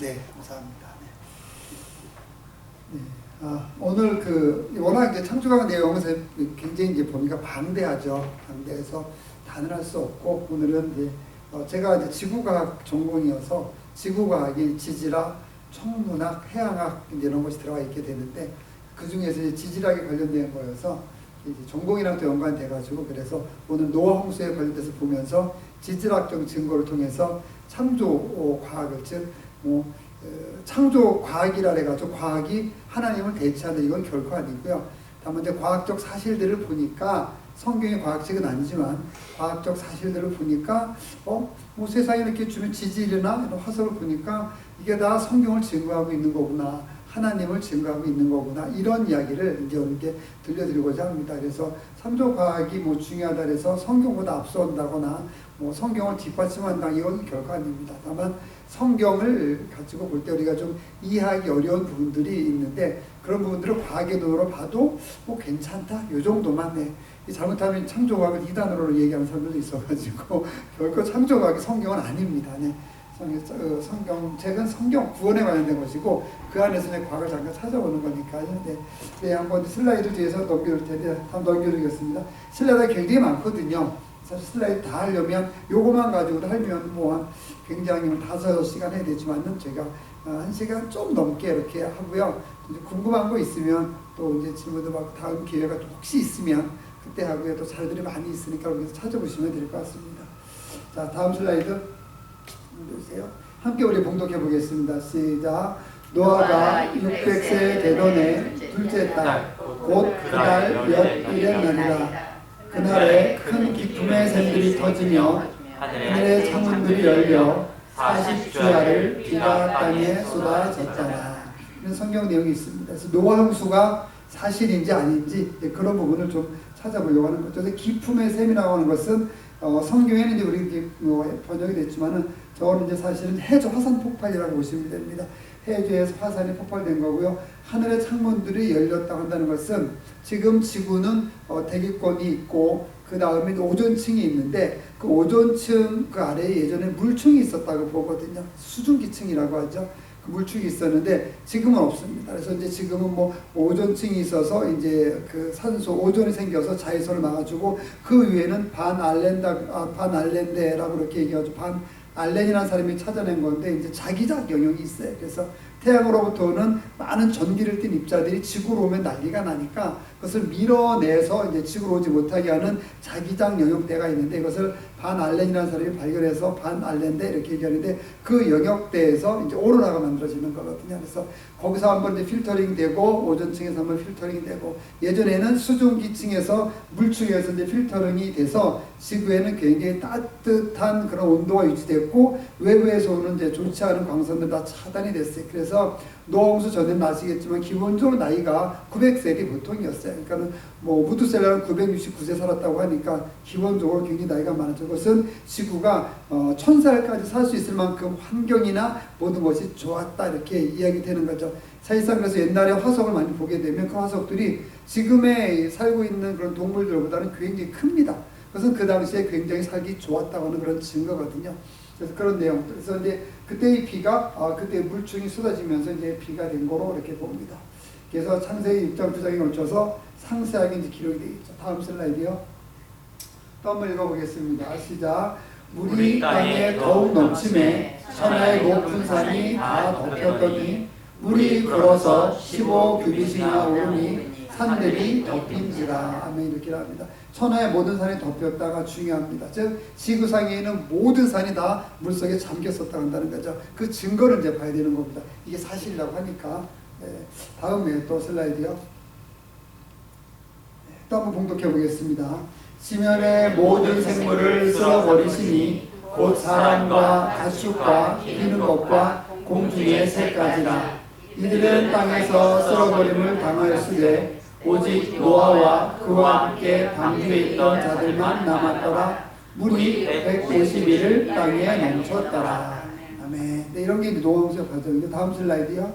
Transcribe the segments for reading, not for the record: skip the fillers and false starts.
네, 감사합니다. 네. 오늘 워낙 이제 창조과학 내용에서 굉장히 이제 보니까 방대하죠. 방대해서 단언할 수 없고, 오늘은 이제 제가 이제 지구과학 전공이어서 지구과학이 지질학, 천문학, 해양학 이제 이런 것이 들어가 있게 되는데, 그 중에서 이제 지질학에 관련된 거여서 이제 전공이랑 또 연관이 돼가지고, 그래서 오늘 노아 홍수에 관련돼서 보면서 지질학적 증거를 통해서 창조 과학을, 즉 창조 과학이라 해가지고 과학이 하나님을 대체하는 이건 결코 아니고요. 다만 이제 과학적 사실들을 보니까, 성경의 과학책은 아니지만 과학적 사실들을 보니까 세상에 이렇게 주는 지질이나 이런 화석을 보니까 이게 다 성경을 증거하고 있는 거구나, 하나님을 증거하고 있는 거구나, 이런 이야기를 이제 여러분께 들려드리고자 합니다. 그래서 창조 과학이 중요하다 해서 성경보다 앞서온다거나 성경을 뒷받침한다, 이건 결코 아닙니다. 다만 성경을 가지고 볼 때 우리가 좀 이해하기 어려운 부분들이 있는데, 그런 부분들을 과학의 눈으로 봐도 괜찮다, 이 정도만. 잘못하면 창조과학을 이단으로 얘기하는 사람들도 있어가지고 결코 창조과학이 성경은 아닙니다. 성경책은 성경 구원에 관련된 것이고, 그 안에서 과학을 잠깐 찾아보는 거니까요. 한번 슬라이드 뒤에서 넘겨줄 텐데, 한번 넘겨드리겠습니다. 슬라이드가 굉장히 많거든요. 사실 슬라이드 다 하려면 요거만 가지고도 하면 굉장히 5시간 해야 되지만은 제가 1시간 좀 넘게 이렇게 하고요. 이제 궁금한 거 있으면 또 이제 질문도 받고, 다음 기회가 또 혹시 있으면 그때 하고요. 또 자료들이 많이 있으니까 여기서 찾아보시면 될 것 같습니다. 자, 다음 슬라이드 보세요. 함께 우리 봉독해 보겠습니다. 시작. 노아가 600세 되던 해 둘째 달, 곧 그날 몇 일에나니라. 그날에 큰 기쁨의 샘들이 터지며 하늘의 창문들이 열려 40주야를 비가 땅에 쏟아졌더라. 이런 성경 내용이 있습니다. 그래서 노아 홍수가 사실인지 아닌지 그런 부분을 좀 찾아보려고 하는 거죠. 그래서 기쁨의 샘이라고 하는 것은 성경에는 이제 우리 번역이 됐지만은, 저거는 이제 사실은 해저 화산 폭발이라고 보시면 됩니다. 해저에서 화산이 폭발된 거고요. 하늘의 창문들이 열렸다고 한다는 것은, 지금 지구는 대기권이 있고 그 다음에 오존층이 있는데, 그 오존층 그 아래에 예전에 물층이 있었다고 보거든요. 수증기층이라고 하죠. 그 물층이 있었는데 지금은 없습니다. 그래서 이제 지금은 오존층이 있어서 이제 그 산소 오존이 생겨서 자외선을 막아주고, 그 위에는 반알렌데라고 그렇게 얘기하죠. 반알렌이라는 사람이 찾아낸 건데, 이제 자기장 영역이 있어요. 그래서 태양으로부터 오는 많은 전기를 띤 입자들이 지구로 오면 난리가 나니까 그것을 밀어내서 이제 지구로 오지 못하게 하는 자기장 영역대가 있는데, 이것을 반알렌이라는 사람이 발견해서 반알렌데 이렇게 얘기하는데, 그 영역대에서 이제 오로라가 만들어지는 거거든요. 그래서 거기서 한번 이제 필터링 되고, 오존층에서 한번 필터링이 되고, 예전에는 수증기층에서 물층에서 이제 필터링이 돼서 지구에는 굉장히 따뜻한 그런 온도가 유지됐고, 외부에서 오는 이제 좋지 않은 광선들 다 차단이 됐어요. 그래서 노아 홍수 전에는 아시겠지만 기본적으로 나이가 900세이 보통이었어요. 그러니까 무드셀라는 969세 살았다고 하니까 기본적으로 굉장히 나이가 많았죠. 그것은 지구가 1000살까지 살 수 있을 만큼 환경이나 모든 것이 좋았다, 이렇게 이야기되는 거죠. 사실상 그래서 옛날에 화석을 많이 보게 되면 그 화석들이 지금에 살고 있는 그런 동물들보다는 굉장히 큽니다. 그것은 그 당시에 굉장히 살기 좋았다고 하는 그런 증거거든요. 그래서 그런 내용. 그래서 이제 그때의 비가, 그때 물층이 쏟아지면서 이제 비가 된 거로 이렇게 봅니다. 그래서 창세기 6장 9장에 걸쳐서 상세하게 이제 기록이 되어 있죠. 다음 슬라이드요. 또 한번 읽어보겠습니다. 시작. 물이 땅에 더욱 넘침에 천하의 높은 산이 다 덮였더니 물이 불어서 15규빗이나 오르니 산들이 덮인지라. 아멘. 이렇게 합니다. 천하의 모든 산이 덮였다가 중요합니다. 즉 지구상에 있는 모든 산이 다 물속에 잠겼었다고 한다는 거죠. 그 증거를 이제 봐야 되는 겁니다. 이게 사실이라고 하니까. 다음에 또 슬라이드요. 또 한번 봉독해 보겠습니다. 지면의 모든 생물을 쓸어버리시니 곧 사람과 가축과 기는 것과 공중의 새까지라. 이들은 땅에서 쓸어버림을 당하였으되 오직 노아와 그와 함께 방주에 있던 자들만 남았더라. 물이 150일을 땅에 넘쳤더라. 아멘. 이런 게 노아 홍수의 과정이죠. 다음 슬라이드요.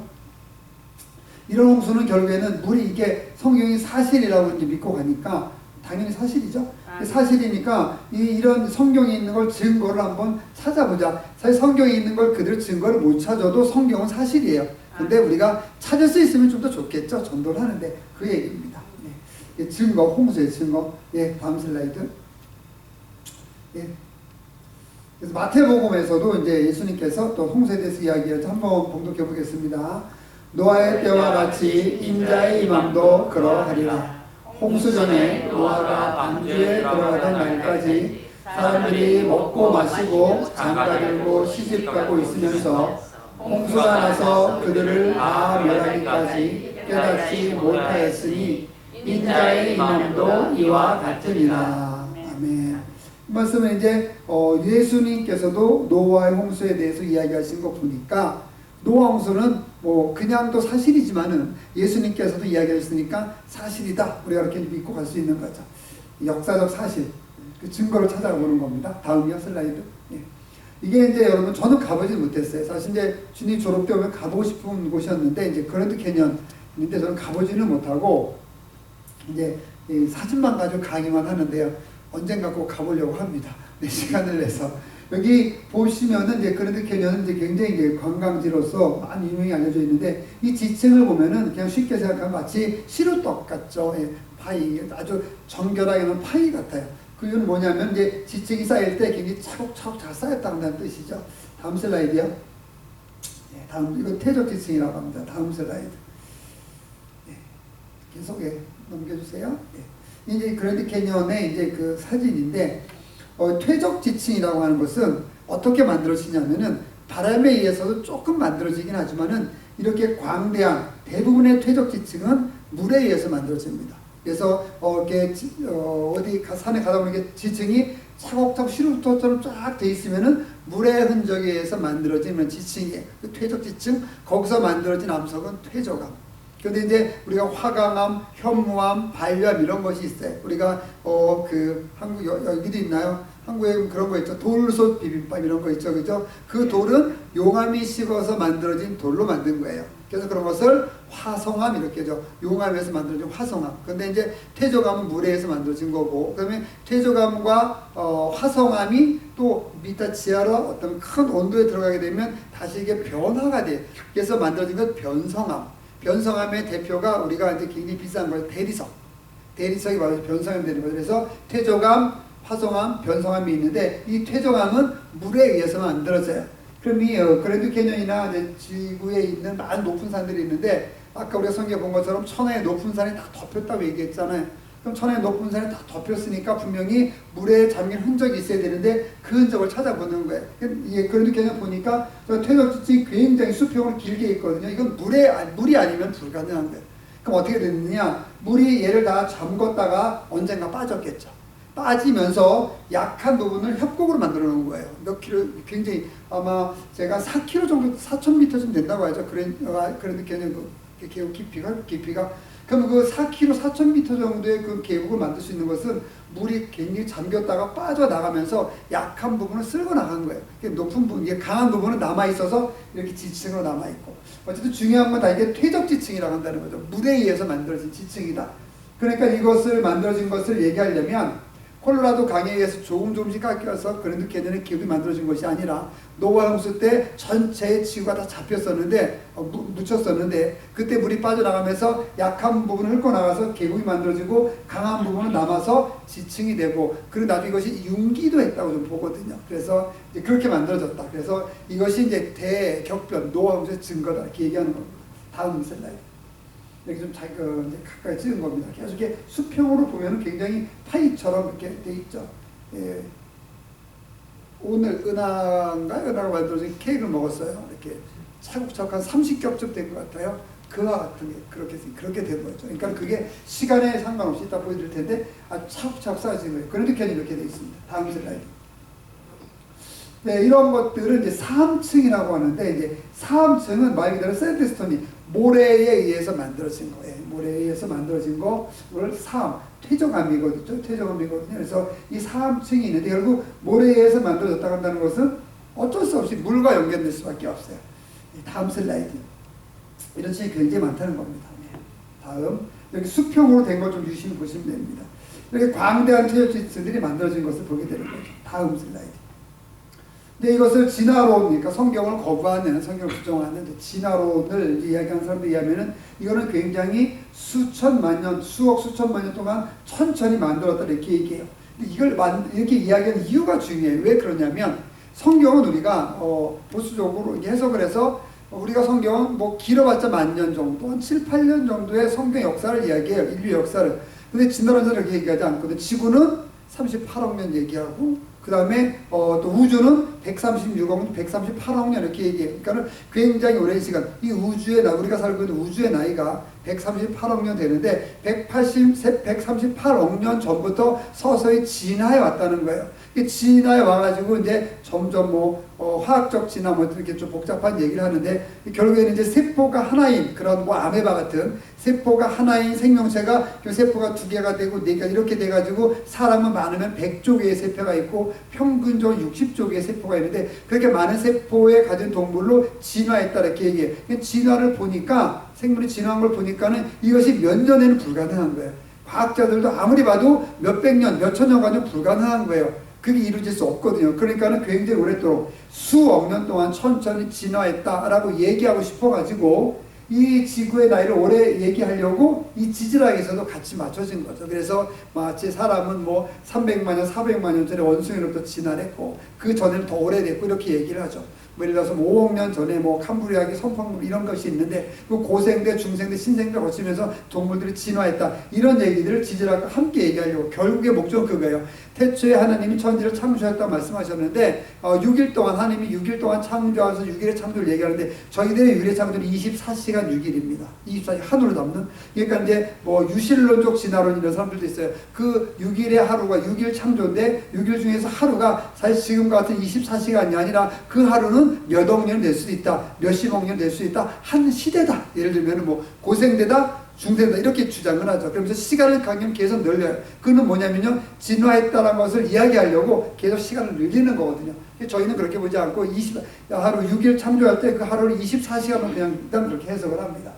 이런 홍수는 결국에는 물이, 이게 성경이 사실이라고 이제 믿고 가니까 당연히 사실이죠. 사실이니까 이런 성경에 있는 걸 증거를 한번 찾아보자. 사실 성경에 있는 걸 그대로 증거를 못 찾아도 성경은 사실이에요. 근데 우리가 찾을 수 있으면 좀 더 좋겠죠. 전도를 하는데 그 얘기입니다. 네. 증거, 홍수의 증거. 예, 다음 슬라이드. 예. 그래서 마태복음에서도 이제 예수님께서 또 홍수에 대해서 이야기해서 한번 봉독해 보겠습니다. 노아의 때와 같이 인자의 임함도 그러하리라. 홍수 전에 노아가 방주에 들어가던 날까지 사람들이 먹고 마시고 장가들고 시집가고 있으면서 홍수가 나서 그들을 다 멸하기까지 깨닫지 못하였으니 인자의 임함도 이와 같으니라. 아멘. 이 말씀은 이제 예수님께서도 노아의 홍수에 대해서 이야기하신 거 보니까 노아 홍수는 뭐 그냥도 사실이지만은 예수님께서도 이야기하셨으니까 사실이다. 우리가 이렇게 믿고 갈 수 있는 거죠. 역사적 사실, 그 증거를 찾아보는 겁니다. 다음이요, 슬라이드. 예. 이게 이제 여러분 저는 가보지 못했어요. 사실 이제 주님 졸업 때 오면 가보고 싶은 곳이었는데 이제 그랜드 캐년인데 저는 가보지는 못하고 이제 사진만 가지고 강의만 하는데요. 언젠가 꼭 가보려고 합니다. 네, 시간을 내서. 여기 보시면은 이제 그랜드 캐년은 이제 굉장히 이제 관광지로서 많이 유명히 알려져 있는데 이 지층을 보면은 그냥 쉽게 생각하면 마치 시루떡 같죠. 예, 파이 아주 정결하게는 파이 같아요. 그 이유는 뭐냐면 이제 지층이 쌓일 때 굉장히 차곡차곡 잘 쌓였다는 뜻이죠. 다음 슬라이드요. 예, 다음 이건 태적 지층이라고 합니다. 다음 슬라이드. 예, 계속 넘겨주세요. 예. 이제 그랜드 캐년의 이제 그 사진인데. 퇴적 지층이라고 하는 것은 어떻게 만들어지냐면은 바람에 의해서도 조금 만들어지긴 하지만은 이렇게 광대한 대부분의 퇴적 지층은 물에 의해서 만들어집니다. 그래서 이렇게 어디 산에 가다 보면 지층이 차곡차곡 시루떡처럼 쫙 돼 있으면은 물의 흔적에 의해서 만들어지는 지층이에요. 그 퇴적 지층 거기서 만들어진 암석은 퇴적암. 그런데 이제 우리가 화강암, 현무암, 발류암 이런 것이 있어요. 우리가 그 한국 여기도 있나요? 한국에 그런 거 있죠. 돌솥 비빔밥 이런 거 있죠, 그죠? 그 돌은 용암이 식어서 만들어진 돌로 만든 거예요. 그래서 그런 것을 화성암 이렇게죠. 용암에서 만들어진 화성암. 근데 이제 퇴적암은 물에 의해서 만들어진 거고, 그다음에 퇴적암과 화성암이 또 밑에 지하로 어떤 큰 온도에 들어가게 되면 다시 이게 변화가 돼. 그래서 만들어진 것 변성암. 변성암의 대표가 우리가 이제 굉장히 비싼 거예요. 대리석. 대리석이 바로 변성암이 되는 거죠. 그래서 퇴적암, 화성암, 변성암이 있는데 이 퇴적암은 물에 의해서 만들어져요. 그럼 이 그랜드 캐년이나 이제 지구에 있는 많은 높은 산들이 있는데 아까 우리가 성경에 본 것처럼 천하의 높은 산이 다 덮였다고 얘기했잖아요. 그럼 천하의 높은 산이 다 덮였으니까 분명히 물에 잠긴 흔적이 있어야 되는데 그 흔적을 찾아보는 거예요. 그랜드 캐년 보니까 퇴적 지층이 굉장히 수평으로 길게 있거든요. 이건 물이 아니면 불가능한 거예요. 그럼 어떻게 됐느냐? 물이 얘를 다 잠궜다가 언젠가 빠졌겠죠. 빠지면서 약한 부분을 협곡으로 만들어 놓은 거예요. 몇 킬로, 굉장히 아마 제가 4km 정도, 4,000m 좀 된다고 하죠. 그랜드 캐년 그 계곡 깊이가. 그럼 그 4km, 4,000m 정도의 그 계곡을 만들 수 있는 것은 물이 굉장히 잠겼다가 빠져나가면서 약한 부분을 쓸고 나간 거예요. 높은 부분, 이게 강한 부분은 남아있어서 이렇게 지층으로 남아있고. 어쨌든 중요한 건 다 이게 퇴적 지층이라고 한다는 거죠. 물에 의해서 만들어진 지층이다. 그러니까 이것을 만들어진 것을 얘기하려면 콜로라도 강에 의해서 조금씩 깎여서 그랜드 캐년의 계곡이 만들어진 것이 아니라 노아 홍수 때 전체의 지구가 다 잡혔었는데 묻혔었는데 그때 물이 빠져나가면서 약한 부분을 훑고 나가서 계곡이 만들어지고 강한 부분은 남아서 지층이 되고 그리고 나중에 이것이 융기도 했다고 좀 보거든요. 그래서 이제 그렇게 만들어졌다. 그래서 이것이 이제 대격변 노아 홍수의 증거다 이렇게 얘기하는 겁니다. 다음 슬라이드. 이렇게 좀 이제 가까이 찍은 겁니다. 계속 이렇게 수평으로 보면 굉장히 파이처럼 이렇게 돼 있죠. 예. 오늘 은하가 만들어진 케이크를 먹었어요. 이렇게 차곡차곡 한 30겹쯤 된 것 같아요. 그와 같은 게 그렇게 된 거죠. 그러니까 그게 시간에 상관없이 이따 보여드릴 텐데 아주 차곡차곡 쌓여진 거예요. 그런데 캐년이 이렇게 돼 있습니다. 다음 슬라이드. 네, 이런 것들은 이제 사암층이라고 하는데 이제 사암층은 말 그대로 샌드스톤이 모래에 의해서 만들어진 거예요. 모래에 의해서 만들어진 거를 사암, 퇴적암이거든요. 퇴적암이거든요. 그래서 이 사암층이 있는데 결국 모래에 의해서 만들어졌다고 한다는 것은 어쩔 수 없이 물과 연결될 수밖에 없어요. 다음 슬라이드. 이런 층이 굉장히 많다는 겁니다. 다음 여기 수평으로 된 걸 좀 유심히 보시면 됩니다. 이렇게 광대한 테오시스들이 만들어진 것을 보게 되는 거죠. 다음 슬라이드. 근데 이것을 진화론, 그러니까 성경을 거부하는, 성경을 부정하는 진화론을 이야기하는 사람들에 의하면은 이거는 굉장히 수천만 년, 수천만 년 동안 천천히 만들었다 이렇게 얘기해요. 이걸 이렇게 이야기하는 이유가 중요해요. 왜 그러냐면 성경은 우리가 보수적으로 해석을 해서 우리가 성경은 뭐 길어봤자 10,000년 정도, 한 7, 8년 정도의 성경 역사를 이야기해요. 인류 역사를. 근데 진화론자는 그렇게 얘기하지 않거든. 지구는 38억 년 얘기하고 그 다음에 또 우주는 136억, 138억 년 이렇게 얘기해요. 그러니까 굉장히 오랜 시간, 이 우주의 우리가 살고 있는 우주의 나이가 138억 년 되는데 138억 년 전부터 서서히 진화해 왔다는 거예요. 진화해 와가지고 이제 점점 화학적 진화 이렇게 좀 복잡한 얘기를 하는데 결국에는 이제 세포가 하나인 그런 아메바 같은 세포가 하나인 생명체가 세포가 2개가 되고 4개가 이렇게 돼가지고 사람은 많으면 100조 개의 세포가 있고 평균적으로 60조 개의 세포가 있는데 그렇게 많은 세포에 가진 동물로 진화했다 이렇게 얘기해요. 진화를 보니까 생물이 진화한 걸 보니까는 이것이 몇 년에는 불가능한 거예요. 과학자들도 아무리 봐도 몇백 년, 몇천 년 가지고 불가능한 거예요. 그게 이루어질 수 없거든요. 그러니까는 굉장히 오랫도록 수억 년 동안 천천히 진화했다라고 얘기하고 싶어가지고 이 지구의 나이를 오래 얘기하려고 이 지질학에서도 같이 맞춰진 거죠. 그래서 마치 사람은 300만 년, 400만 년 전에 원숭이로부터 진화를 했고 그 전에는 더 오래됐고 이렇게 얘기를 하죠. 예를 들어서 5억 년 전에 캄브리아기, 선팡물 이런 것이 있는데 그 고생대, 중생대, 신생대 거치면서 동물들이 진화했다. 이런 얘기들을 지질학과 함께 얘기하려고 결국의 목적은 그거예요. 태초에 하나님이 천지를 창조했다고 말씀하셨는데 6일 동안 하나님이 6일 동안 창조하셔서 6일의 창조를 얘기하는데 저희들의 6일의 창조는 24시간 6일입니다. 24시간 하루를 담는. 그러니까 이제 유실론적 진화론 이런 사람들도 있어요. 그 6일의 하루가 6일 창조인데 6일 중에서 하루가 사실 지금 같은 24시간이 아니라 그 하루는 몇억 년이 될 수도 있다. 몇십억 년이 될 수 있다. 한 시대다. 예를 들면 고생대다. 중생다. 이렇게 주장을 하죠. 그러면서 시간을 가면 계속 늘려요. 그는 뭐냐면요. 진화했다는 것을 이야기하려고 계속 시간을 늘리는 거거든요. 저희는 그렇게 보지 않고 하루 6일 창조할 때 그 하루를 24시간으로 그냥 일단 그렇게 해석을 합니다.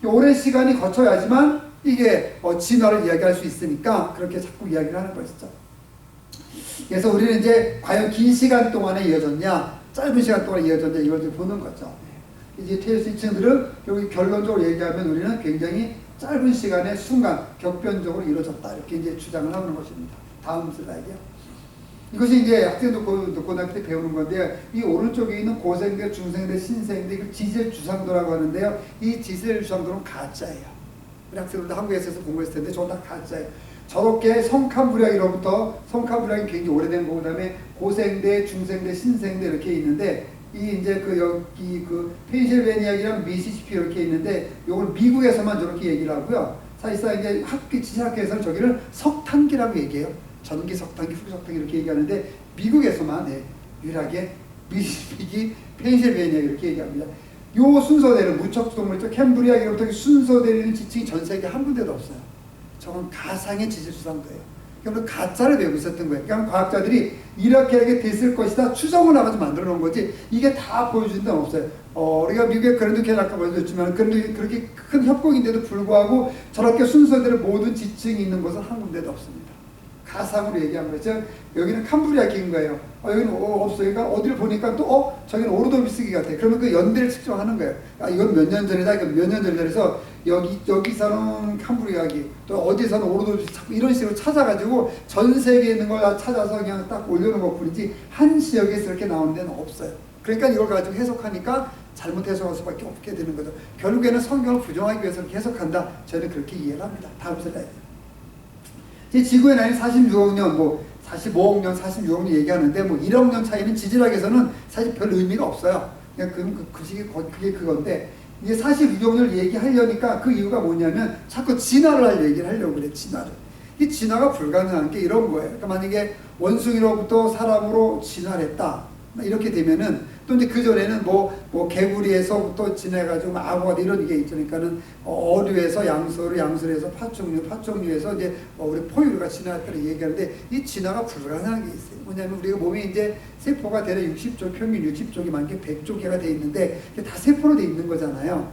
오랜 시간이 거쳐야지만 이게 진화를 이야기할 수 있으니까 그렇게 자꾸 이야기를 하는 것이죠. 그래서 우리는 이제 과연 긴 시간 동안에 이어졌냐 짧은 시간 동안 이어졌냐 이걸 좀 보는 거죠. 이제 테오시스트들은 여기 결론적으로 얘기하면 우리는 굉장히 짧은 시간에 순간 격변적으로 이루어졌다 이렇게 이제 주장을 하는 것입니다. 다음 슬라이드요. 이것이 이제 학생도 고등학교 때 배우는 건데 이 오른쪽에 있는 고생대, 중생대, 신생대 이걸 지질 주상도라고 하는데요. 이 지질 주상도는 가짜예요. 우리 학생들도 한국에서 공부했을 텐데 저건 다 가짜예요. 저렇게 성캄브리아기로부터 성캄브리아기 굉장히 오래된 거고 그다음에 고생대, 중생대, 신생대 이렇게 있는데 이 이제 여기 펜실베니아랑 미시시피 이렇게 있는데 요걸 미국에서만 저렇게 얘기를 하고요. 사실상 이제 지질학회에서는 저기를 석탄기라고 얘기해요. 전기 석탄기, 후기 석탄기 이렇게 얘기하는데 미국에서만 유일하게 미시시피, 펜실베니아 이렇게 얘기합니다. 요 순서대로 무척동물적 캠브리아기로부터 순서대로 있는 지층이 전 세계 한 군데도 없어요. 저건 가상의 지질수상도예요. 그러면 가짜를 배우고 있었던 거예요. 그러니까 과학자들이 이렇게 됐을 것이다 추정을 하면서 만들어 놓은 거지 이게 다 보여준 데는 없어요. 우리가 미국의 그랜드 캐년 아까 보여줬지만 그런데 그렇게 큰 협곡인데도 불구하고 저렇게 순서대로 모든 지층이 있는 곳은 한 군데도 없습니다. 가상으로 얘기한 거죠. 여기는 캄브리아기인 거예요. 여기는 없어요. 그러니까 어디를 보니까 또 저기는 오르도비스기 같아. 그러면 그 연대를 측정하는 거예요. 이건 몇 년 전이다. 이건 몇 년 전이다. 그래서 여기서는 캄브리아기, 또 어디서는 오르도비스 자꾸 이런 식으로 찾아가지고 전 세계에 있는 걸 찾아서 그냥 딱 올려놓은 것 뿐이지 한 지역에서 이렇게 나오는 데는 없어요. 그러니까 이걸 가지고 해석하니까 잘못 해석할 수밖에 없게 되는 거죠. 결국에는 성경을 부정하기 위해서 이렇게 해석한다. 저는 그렇게 이해를 합니다. 다음 슬라이드. 지구의 나이는 46억 년, 45억 년, 46억 년 얘기하는데 1억 년 차이는 지질학에서는 사실 별 의미가 없어요. 그냥 그게 그건데 이제 46억 년을 얘기하려니까 그 이유가 뭐냐면 자꾸 진화를 얘기를 하려고 그래. 진화를. 이 진화가 불가능한 게 이런 거예요. 그러니까 만약에 원숭이로부터 사람으로 진화를 했다. 이렇게 되면은 또 이제 그전에는 개구리에서부터 진화해가지고 악어가 이런 게 있죠. 그러니까는 어류에서 양서류, 양서류에서 파충류, 파충류에서 이제 우리 포유류가 진화했다고 얘기하는데 이 진화가 불가능한 게 있어요. 뭐냐면 우리가 몸에 이제 세포가 대략 60조, 평균 60조기 많게 100조 개가 돼 있는데 다 세포로 돼 있는 거잖아요.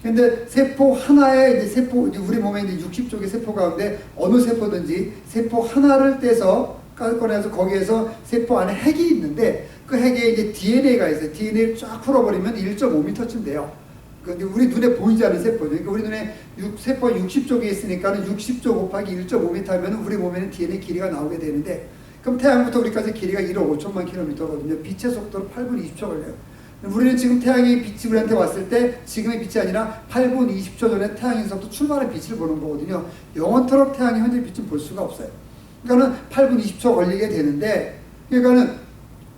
근데 세포 하나에 이제 세포, 우리 몸에 이제 60쪽의 세포 가운데 어느 세포든지 세포 하나를 떼서 꺼내서 거기에서 세포 안에 핵이 있는데 그 핵에 이제 DNA가 있어요. DNA를 쫙 풀어버리면 1.5m쯤 돼요. 근데 우리 눈에 보이지 않는 세포죠. 그러니까 우리 눈에 세포가 60쪽에 있으니까는 60쪽 곱하기 1.5m 하면 우리 몸에는 DNA 길이가 나오게 되는데, 그럼 태양부터 우리까지 길이가 1억 5천만 킬로미터거든요. 빛의 속도로 8분 20초 걸려요. 우리는 지금 태양의 빛이 우리한테 왔을 때 지금의 빛이 아니라 8분 20초 전에 태양에서부터 출발한 빛을 보는 거거든요. 영원토록 태양의 현재 빛은 볼 수가 없어요. 그러니까는 8분 20초 걸리게 되는데, 그러니까는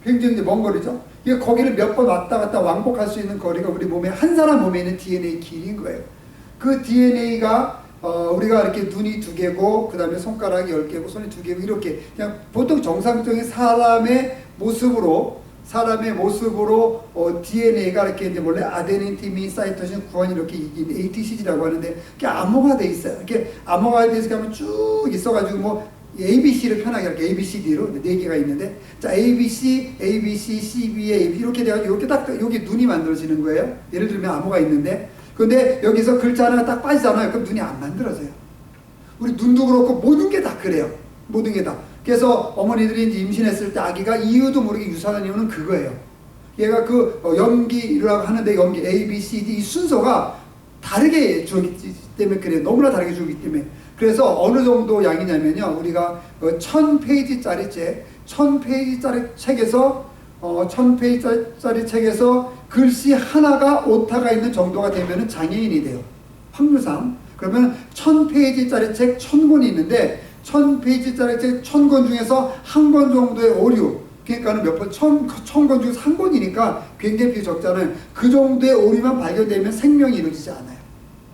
굉장히 먼 거리죠. 이게 거기를 몇 번 왔다 갔다 왕복할 수 있는 거리가 우리 몸에, 한 사람 몸에 있는 DNA 길이인 거예요. 그 DNA가 우리가 이렇게 눈이 2개고 그 다음에 손가락이 10개고 손이 2개고 이렇게 그냥 보통 정상적인 사람의 모습으로 DNA가 이렇게 이제 원래 아데닌, 티민, 사이토신, 구안 이렇게 ATCG라고 하는데 그게 암호가 돼 있어요. 이렇게 암호가 돼 있어서 쭉 있어가지고 뭐 ABC를 편하게 할게요. ABCD로 4개가 있는데, 자, ABC, ABC, CB, AB 이렇게 돼가지고 이렇게 딱 여기 눈이 만들어지는 거예요. 예를 들면 암호가 있는데, 근데 여기서 글자 하나가 딱 빠지잖아요. 그럼 눈이 안 만들어져요. 우리 눈도 그렇고 모든 게 다 그래요. 모든 게 다. 그래서 어머니들이 이제 임신했을 때 아기가 이유도 모르게 유산한 이유는 그거예요. 얘가 그 염기라고 하는데 연기 A, B, C, D 이 순서가 다르게 주기 때문에 그래요. 너무나 다르게 주기 때문에. 그래서 어느 정도 양이냐면요. 우리가 1000페이지짜리 책, 1000페이지짜리 책에서 1000페이지짜리 책에서 글씨 하나가 오타가 있는 정도가 되면은 장애인이 돼요. 확률상. 그러면 1000페이지짜리 책 1000권이 있는데 1000페이지짜리 책 1000권 중에서 한 권 정도의 오류, 그러니까는 몇 번, 1000권 중에서 한 권이니까 굉장히 비율이 적잖아요. 그 정도의 오류만 발견되면 생명이 이루어지지 않아요.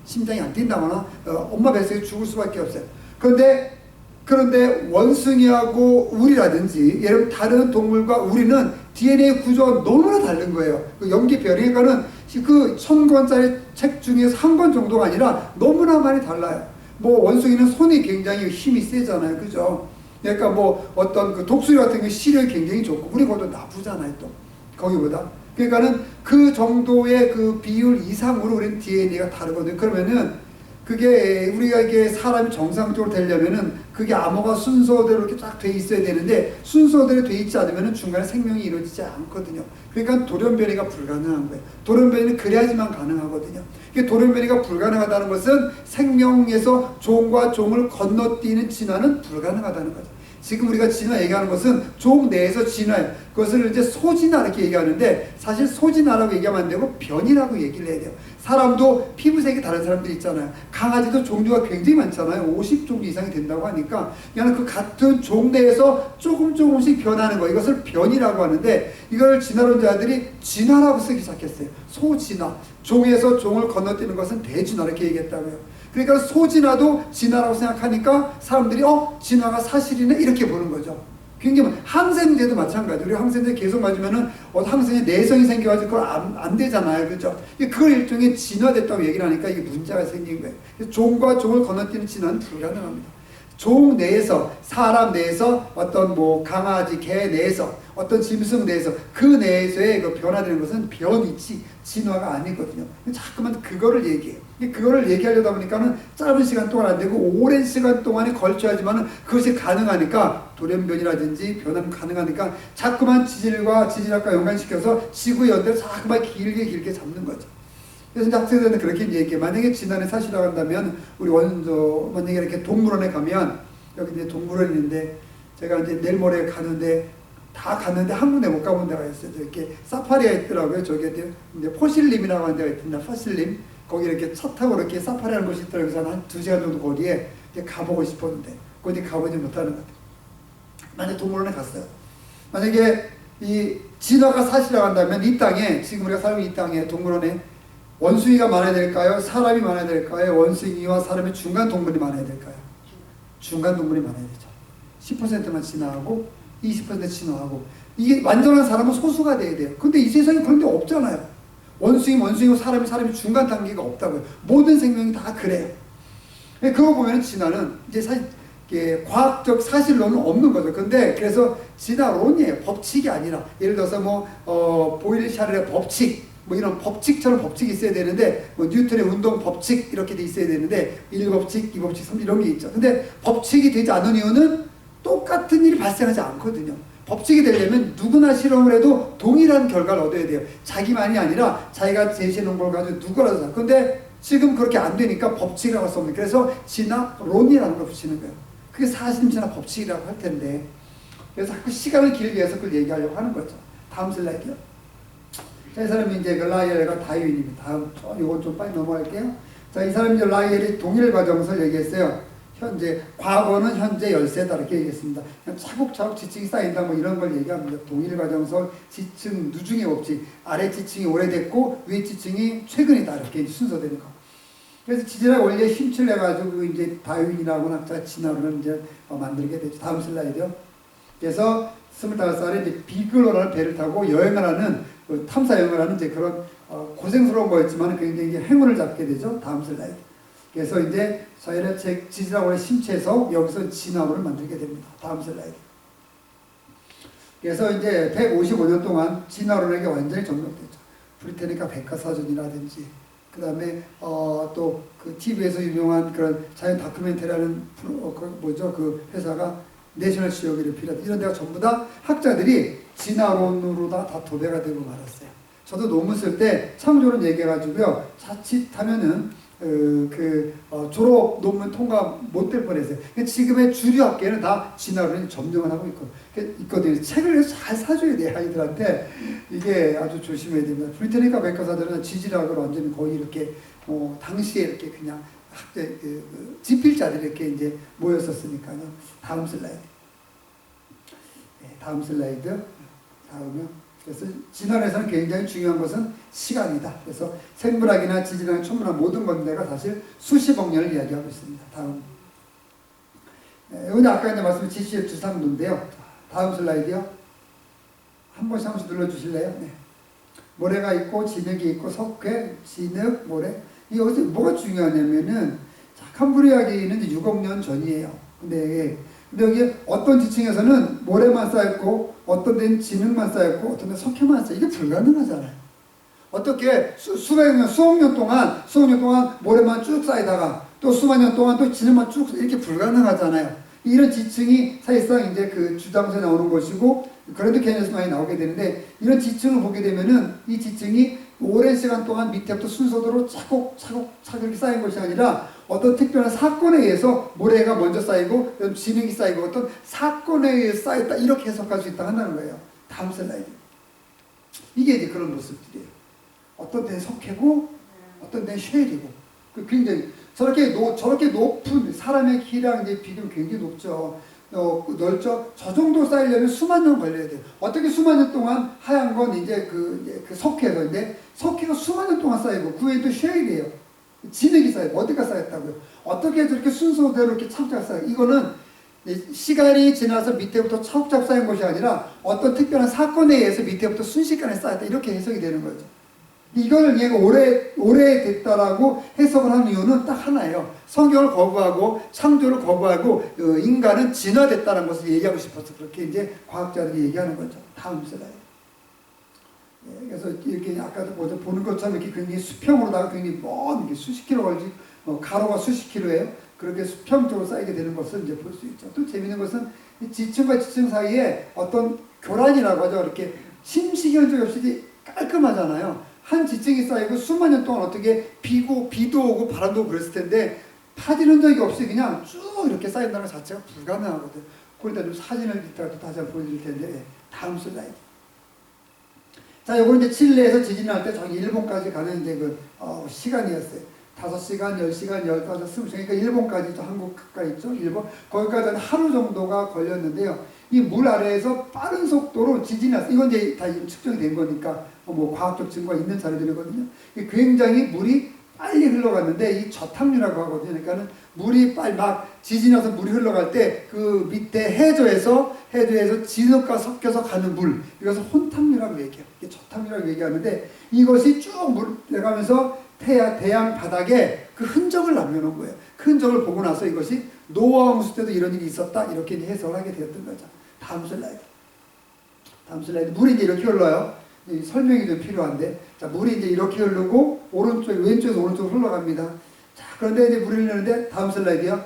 심장이 안 뛴다거나 엄마 뱃속에 죽을 수밖에 없어요. 그런데 원숭이하고 우리라든지 예를 들면 다른 동물과 우리는 DNA 구조가 너무나 다른 거예요. 그 염기별이, 그러니까는 그 1000권짜리 책 중에서 한 권 정도가 아니라 너무나 많이 달라요. 뭐 원숭이는 손이 굉장히 힘이 세잖아요. 그죠? 그러니까 뭐 어떤 그 독수리 같은 게 시력이 굉장히 좋고 우리보다 나쁘잖아요. 또 거기보다. 그러니까는 그 정도의 그 비율 이상으로 우리는 DNA가 다르거든요. 그러면은 그게 우리가 이게 사람이 정상적으로 되려면은 그게 암호가 순서대로 이렇게 쫙 돼 있어야 되는데 순서대로 돼 있지 않으면은 중간에 생명이 이루어지지 않거든요. 그러니까 돌연변이가 불가능한 거예요. 돌연변이는 그래야지만 가능하거든요. 이게 돌연변이가 불가능하다는 것은 생명에서 종과 종을 건너뛰는 진화는 불가능하다는 거죠. 지금 우리가 진화 얘기하는 것은 종 내에서 진화예요. 그것을 이제 소진화 이렇게 얘기하는데 사실 소진화라고 얘기하면 안 되고 변이라고 얘기를 해야 돼요. 사람도 피부색이 다른 사람들이 있잖아요. 강아지도 종류가 굉장히 많잖아요. 50종류 이상이 된다고 하니까 그냥 그 같은 종 내에서 조금씩 변하는 거, 이것을 변이라고 하는데 이걸 진화론자들이 진화라고 쓰기 시작했어요. 소진화. 종에서 종을 건너뛰는 것은 대진화 이렇게 얘기했다고요. 그러니까 소진화도 진화라고 생각하니까 사람들이 진화가 사실이네 이렇게 보는 거죠. 굉장히 항생제도 마찬가지. 우리 항생제 계속 맞으면은 항생제 내성이 생겨가지고 그걸 안 되잖아요. 그렇죠? 그걸 일종의 진화됐다고 얘기를 하니까 이게 문제가 생긴 거예요. 종과 종을 건너뛰는 진화는 불가능합니다. 종 내에서, 사람 내에서, 어떤 뭐 강아지, 개 내에서, 어떤 짐승 내에서, 그 내에서의 그 변화되는 것은 변이지 진화가 아니거든요. 자꾸만 그거를 얘기해요. 그거를 얘기하려다 보니까는 짧은 시간 동안 안 되고 오랜 시간 동안에 걸쳐야지만은 그것이 가능하니까 돌연변이라든지 변화는 가능하니까 자꾸만 지질학과 연관시켜서 지구 연대를 자꾸만 길게 잡는 거죠. 그래서 학생들은 그렇게 얘기해. 만약에 진화는 사실이라고 한다면 우리 만약에 이렇게 동물원에 가면 여기 이제 동물원이 있는데 제가 이제 내일 모레 가는데 다 갔는데 한 군데 못 가본 데가 있어요. 이렇게 사파리가 있더라고요. 저기 이제 포실림이라고 하는 데가 있습니다. 포실림. 거기 이렇게 차 타고 이렇게 사파리 하는 곳이 있더라고요. 그래서 한 2시간 정도 거리에 이제 가보고 싶었는데 거기 가보지 못하는 것 같아요. 만약에 동물원에 갔어요. 만약에 이 진화가 사실이라고 한다면 이 땅에, 지금 우리가 살고 있는 이 땅에 동물원에 원숭이가 많아야 될까요? 사람이 많아야 될까요? 원숭이와 사람의 중간 동물이 많아야 될까요? 중간 동물이 많아야 되죠. 10%만 진화하고 20% 진화하고, 이게 완전한 사람은 소수가 돼야 돼요. 근데 이 세상에 그런 게 없잖아요. 원숭이고 사람이 중간 단계가 없다고요. 모든 생명이 다 그래요. 그거 보면 진화는 이제 사실 과학적 사실로는 없는 거죠. 근데 그래서 진화론이에요. 법칙이 아니라, 예를 들어서 보일샤르의 법칙, 뭐 이런 법칙처럼 법칙이 있어야 되는데 뭐 뉴턴의 운동 법칙 이렇게 돼 있어야 되는데 1법칙, 2법칙, 3 이런 게 있죠. 근데 법칙이 되지 않은 이유는 똑같은 일이 발생하지 않거든요. 법칙이 되려면 누구나 실험을 해도 동일한 결과를 얻어야 돼요. 자기만이 아니라 자기가 제시해 놓은 걸 가지고 누구라도. 근데 지금 그렇게 안 되니까 법칙이라고 할 수 없는, 그래서 진화론이라는 걸 붙이는 거예요. 그게 사실 진화 법칙이라고 할 텐데, 그래서 자꾸 시간을 길게 해서 그걸 얘기하려고 하는 거죠. 다음 슬라이드요. 자, 이 사람이 이제 그 라이엘과 다윈입니다. 다음, 이건 좀 빨리 넘어갈게요. 자, 이 사람이 이제 라이엘이 동일 과정을 얘기했어요. 현재, 과거는 현재 열세다 이렇게 얘기했습니다. 차곡차곡 지층이 쌓인다 뭐 이런 걸 얘기합니다. 동일 과정설, 지층, 누중의 법칙, 아래 지층이 오래됐고 위에 지층이 최근이다 이렇게 순서되는 거. 그래서 지질학 원리에 힘줄 내가지고 이제 다윈이라고 학자 진화론을 이제 만들게 되죠. 다음 슬라이드요. 그래서 25살에 이제 비글로라는 배를 타고 여행을 하는 탐사 여행을 하는 이제 그런 고생스러운 거였지만 굉장히 행운을 잡게 되죠. 다음 슬라이드. 그래서 이제 저희는 지질학원에 심취해서 여기서 진화론을 만들게 됩니다. 다음 슬라이드. 그래서 이제 155년 동안 진화론에게 완전히 접목됐죠. 브리테니카 백과사전이라든지 그 다음에 또 그 TV에서 유명한 그런 자연 다큐멘터리라는 그 회사가 내셔널 지오그래피라든지 이런 데가 전부 다 학자들이 진화론으로 다 도배가 되고 말았어요. 저도 논문 쓸 때 창조론 얘기해가지고요. 자칫하면은 졸업 논문 통과 못 될 뻔했어요. 지금의 주류 학계는 다 진화론이 점령을 하고 있거든요. 책을 잘 사줘야 돼요. 아이들한테. 이게 아주 조심해야 됩니다. 브리테니카 백과사전은 지질학을 완전히 거의 이렇게 당시에 이렇게 그냥 지필자들이 이렇게 이제 모였었으니까요. 다음 슬라이드. 네, 다음 슬라이드. 다음은 그래서 진화론에서는 굉장히 중요한 것은 시간이다. 그래서 생물학이나 지질학이나 천문학 모든 건데가 사실 수십억 년을 이야기하고 있습니다. 다음. 이건 아까 이제 말씀드린 지시의 주상도인데요. 다음 슬라이드요. 한 번씩 한 번씩 눌러주실래요? 네. 모래가 있고 진흙이 있고 석회, 진흙, 모래. 여기서 뭐가 중요하냐면은 캄브리아기는 6억 년 전이에요. 근데 여기 어떤 지층에서는 모래만 쌓였고 어떤 데는 진흙만 쌓였고 어떤 데는 석회만 쌓여. 이게 불가능하잖아요. 어떻게 수억 년 동안 모래만 쭉 쌓이다가 또 수만 년 동안 또 진흙만 쭉 이렇게 불가능하잖아요. 이런 지층이 사실상 이제 그 주장서에 나오는 것이고 그랜드 캐니언에서 많이 나오게 되는데, 이런 지층을 보게 되면은 이 지층이 오랜 시간 동안 밑에부터 순서대로 차곡차곡 이렇게 쌓인 것이 아니라 어떤 특별한 사건에 의해서 모래가 먼저 쌓이고 진흙이 쌓이고 어떤 사건에 의해서 쌓였다 이렇게 해석할 수 있다 한다는 거예요. 다음 슬라이드. 이게 이제 그런 모습들이에요. 어떤 데는 석회고 어떤 데는 쉘이고 굉장히 저렇게 높은 사람의 키랑 이제 비교는 굉장히 높죠. 넓죠. 저 정도 쌓이려면 수만 년 걸려야 돼요. 어떻게 수만 년 동안 하얀 건 이제 그 석회인데 석회가 수만 년 동안 쌓이고 그 외에 또 쉐일이에요. 진흙이 쌓이고 어디가 쌓였다고요. 어떻게 저렇게 순서대로 이렇게 차곡차곡 쌓여. 이거는 시간이 지나서 밑에부터 차곡차곡 쌓인 것이 아니라 어떤 특별한 사건에 의해서 밑에부터 순식간에 쌓였다 이렇게 해석이 되는 거죠. 이걸 얘가 오래됐다라고 해석을 하는 이유는 딱 하나예요. 성경을 거부하고 창조를 거부하고 인간은 진화됐다는 것을 얘기하고 싶어서 그렇게 이제 과학자들이 얘기하는 거죠. 다음 슬라이드. 네, 그래서 이렇게 아까도 보는 것처럼 이렇게 굉장히 수평으로다가 굉장히 먼 수십 킬로 걸지 가로가 수십 킬로예요. 그렇게 수평적으로 쌓이게 되는 것을 이제 볼 수 있죠. 또 재밌는 것은 이 지층과 지층 사이에 어떤 교란이라고 하죠. 이렇게 심시견적 없이 깔끔하잖아요. 한 지층이 쌓이고 수만 년 동안 어떻게 비도 오고 바람도 오고 그랬을 텐데 파지는 적이 없이 그냥 쭉 이렇게 쌓인다는 것 자체가 불가능하거든요. 거기다 좀 사진을 이따가 또 다시 한번 보여드릴 텐데 다음 슬라이드. 자, 요거 이제 칠레에서 지진이 날 때 저기 일본까지 가는 이제 시간이었어요. 5시간, 10시간, 15시간, 20시간. 그러니까 일본까지 또 한국 가까이 있죠. 일본. 거기까지 하루 정도가 걸렸는데요. 이 물 아래에서 빠른 속도로 지진이 났어요. 이건 이제 다 측정이 된 거니까 뭐 과학적 증거가 있는 자료들이거든요. 굉장히 물이 빨리 흘러갔는데 이 저탕류라고 하거든요. 그러니까는 물이 빨리 막 지진이 나서 물이 흘러갈 때 그 밑에 해저에서 진흙과 섞여서 가는 물, 이것을 혼탕류라고 얘기해요. 이게 저탕류라고 얘기하는데 이것이 쭉 물 내가면서 대양 바닥에 그 흔적을 남겨놓은 거예요. 그 흔적을 보고 나서 이것이 노아 홍수 때도 이런 일이 있었다 이렇게 해석을 하게 되었던 거죠. 다음 슬라이드. 물이 이제 이렇게 흘러요. 이 설명이 좀 필요한데, 자, 물이 이제 이렇게 흐르고, 왼쪽에서 오른쪽으로 흘러갑니다. 자, 그런데 이제 물이 흐르는데, 다음 슬라이드요.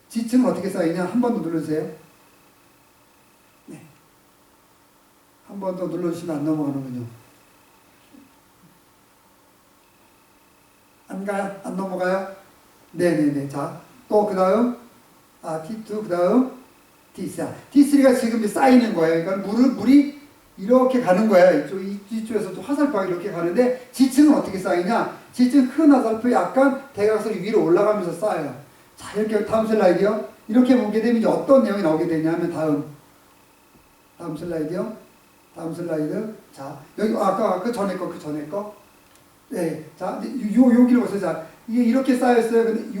지층은 어떻게 쌓이냐? 한 번 더 눌러주세요. 네. 한 번 더 눌러주시면 안 넘어가는군요. 안 가요? 안 넘어가요? 네네네. 자, 또 그 다음, T2, 그 다음, T3. T3가 지금 쌓이는 거예요. 그러니까 물이 이렇게 가는 거예요. 이쪽에서 화살표가 이렇게 가는데, 지층은 어떻게 쌓이냐? 지층 큰 화살표 약간 대각선이 위로 올라가면서 쌓여요. 자, 이렇게 다음 슬라이드요. 이렇게 보게 되면 이제 어떤 내용이 나오게 되냐면, 다음 슬라이드요. 다음 슬라이드. 자, 여기, 아까 전에 거. 네. 자, 여기로 보세요. 자, 이게 이렇게 쌓였어요. 근데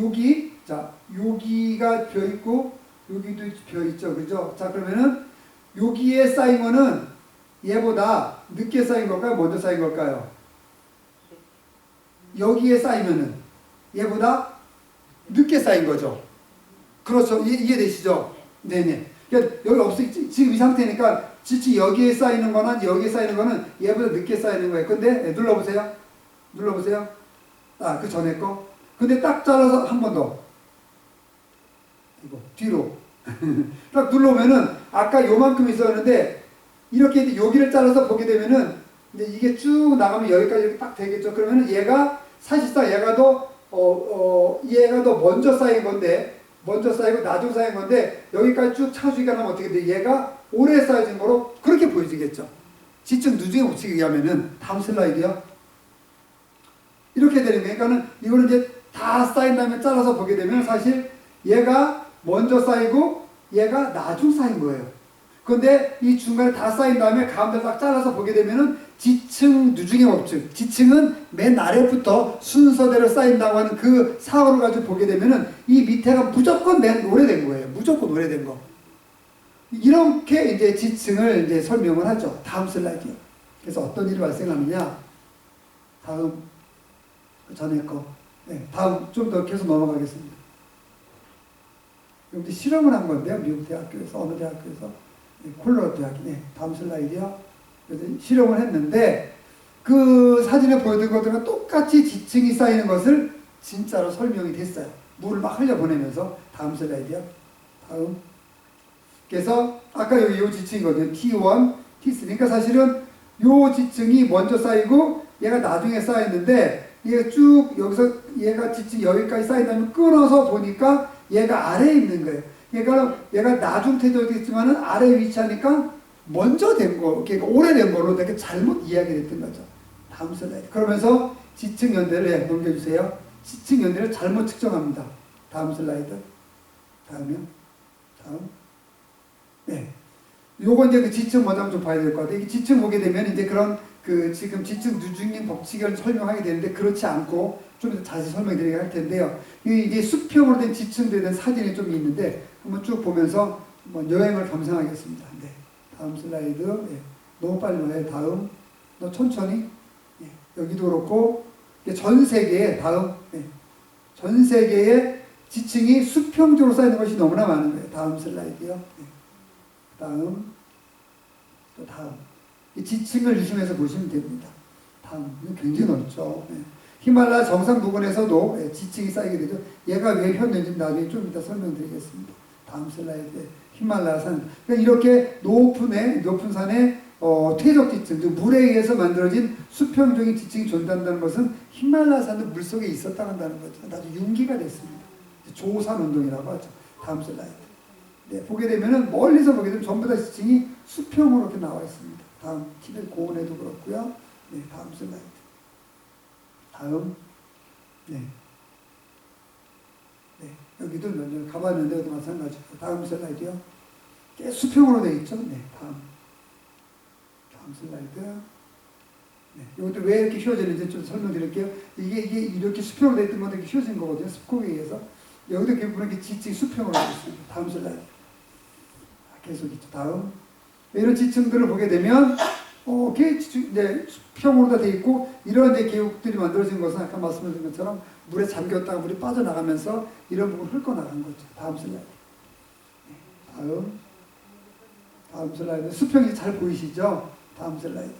여기가 벼있고, 여기도 벼있죠. 그죠? 자, 그러면은, 여기에 쌓인 거는 얘보다 늦게 쌓인 걸까요? 먼저 쌓인 걸까요? 여기에 쌓이면은 얘보다 늦게 쌓인 거죠. 그렇죠. 이해되시죠? 네네. 그러니까 여기 없어. 지금 이 상태니까 지치 여기에 쌓이는 거나 여기에 쌓이는 거는 얘보다 늦게 쌓이는 거예요. 근데 눌러보세요. 그 전에 거. 근데 딱 잘라서 한 번 더. 이거 뒤로. 딱 눌러오면은 아까 요만큼 있었는데 이렇게 여기를 잘라서 보게 되면은 이제 이게 쭉 나가면 여기까지 딱 되겠죠. 그러면은 얘가 사실상 얘가 더 먼저 쌓인 건데, 먼저 쌓이고 나중 쌓인 건데, 여기까지 쭉 차주기가 나면 어떻게 돼? 얘가 오래 쌓여진 거로 그렇게 보여지겠죠. 지층 누중의 법칙에 의하면은, 다음 슬라이드요. 이렇게 되는 거예요. 그러니까는 이거는 이제 다 쌓인 다음에 잘라서 보게 되면 사실 얘가 먼저 쌓이고 얘가 나중 쌓인 거예요. 그런데 이 중간에 다 쌓인 다음에 가운데 딱 잘라서 보게 되면은 지층 누중의 법칙. 지층은 맨 아래부터 순서대로 쌓인다고 하는 그 사고를 가지고 보게 되면은 이 밑에가 무조건 맨 오래된 거예요. 무조건 오래된 거. 이렇게 이제 지층을 이제 설명을 하죠. 다음 슬라이드요. 그래서 어떤 일이 발생하느냐. 다음, 그 전에 거. 네, 다음 좀 더 계속 넘어가겠습니다. 여기 실험을 한 건데요. 미국 대학교에서, 어느 대학교에서. 콜로라도 대학교. 네, 다음 슬라이드요. 그래서 실험을 했는데 그 사진에 보여드린 것들과 똑같이 지층이 쌓이는 것을 진짜로 설명이 됐어요. 물을 막 흘려보내면서. 다음 슬라이드요. 다음. 그래서 아까 여기 요 지층이거든요. T1, T3. 그러니까 사실은 요 지층이 먼저 쌓이고 얘가 나중에 쌓였는데 얘가 쭉 여기서 얘가 지층 여기까지 쌓인 다음에 끊어서 보니까 얘가 아래에 있는 거예요. 그러니까 얘가 나중 태도겠지만은 아래에 위치하니까 먼저 된 거, 그러니까 오래된 걸로 되게 잘못 이야기가 됐던 거죠. 다음 슬라이드. 그러면서 지층 연대를 넘겨주세요. 지층 연대를 잘못 측정합니다. 다음 슬라이드. 다음이요. 다음. 네. 요거 이제 그 지층 먼저 좀 봐야 될 것 같아요. 이 지층 보게 되면 이제 그런 그 지금 지층 누중의 법칙을 설명하게 되는데 그렇지 않고 좀 더 자세히 설명드리게 할 텐데요. 이게 수평으로 된 지층들에 대한 사진이 좀 있는데 한번 쭉 보면서 한번 여행을 감상하겠습니다. 네. 다음 슬라이드. 네. 너무 빨리 와요. 다음. 너 천천히. 네. 여기도 그렇고 전 세계에 다음. 네. 전 세계에 지층이 수평적으로 쌓이는 것이 너무나 많은 거예요. 다음 슬라이드요. 네. 다음. 또 다음. 이 지층을 유심해서 보시면 됩니다. 다음. 굉장히 넓죠. 네. 히말라야 정상 부근에서도 지층이 쌓이게 되죠. 얘가 왜 혔는지 나중에 좀 이따 설명드리겠습니다. 다음 슬라이드에 히말라야 산. 그러니까 이렇게 높은 산에 퇴적 지층, 물에 의해서 만들어진 수평적인 지층이 존재한다는 것은 히말라야 산도 물속에 있었다 한다는 거죠. 나중에 융기가 됐습니다. 조산 운동이라고 하죠. 다음 슬라이드. 네, 보게 되면은 멀리서 보게 되면 전부 다 지층이 수평으로 이렇게 나와 있습니다. 다음 티벳 고원에도 그렇고요. 네, 다음 슬라이드. 다음. 네. 네. 여기도 먼저 가봤는데 여기도 마찬가지고. 다음 슬라이드요. 꽤 수평으로 되어 있죠. 네. 다음 슬라이드. 네. 이것도 왜 이렇게 휘어지는지 좀 설명드릴게요. 이게 이렇게 수평으로 되어 있던 건데 이렇게 휘어진 거거든요. 습곡에 의해서. 여기도 이렇게 지층이 수평으로 되어 있습니다. 다음 슬라이드. 계속 있죠. 다음. 이런 지층들을 보게 되면 이제 수평으로 다 되어 있고 이런 이제 계곡들이 만들어진 것은 아까 말씀드린 것처럼 물에 잠겼다가 물이 빠져나가면서 이런 부분을 훑어나간 거죠. 다음 슬라이드. 네, 다음 슬라이드. 수평이 잘 보이시죠? 다음 슬라이드.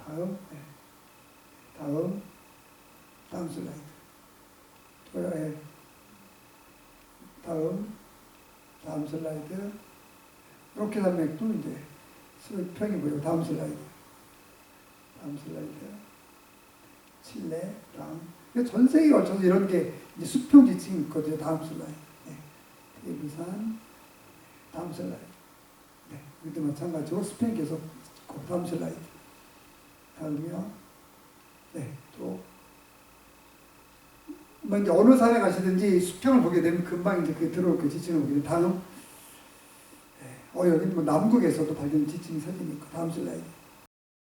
다음, 네. 다음 슬라이드. 또요, 네. 다음 슬라이드. 이렇게 산맥도 이제 수평이 보이고, 다음 슬라이드. 칠레, 다음. 전 세계에 걸쳐서 이런 게 이제 수평 지층이 있거든요. 다음 슬라이드. 네. 대비산, 다음 슬라이드. 네. 이것도 마찬가지로 수평이 계속 있고, 다음 슬라이드. 다음이요. 네. 또, 뭐 이제 어느 산에 가시든지 수평을 보게 되면 금방 이제 그게 들어올 그 지층을 보게 되면 다음. 네. 여기 뭐 남극에서도 발견 지층이 사진이 있고, 다음 슬라이드.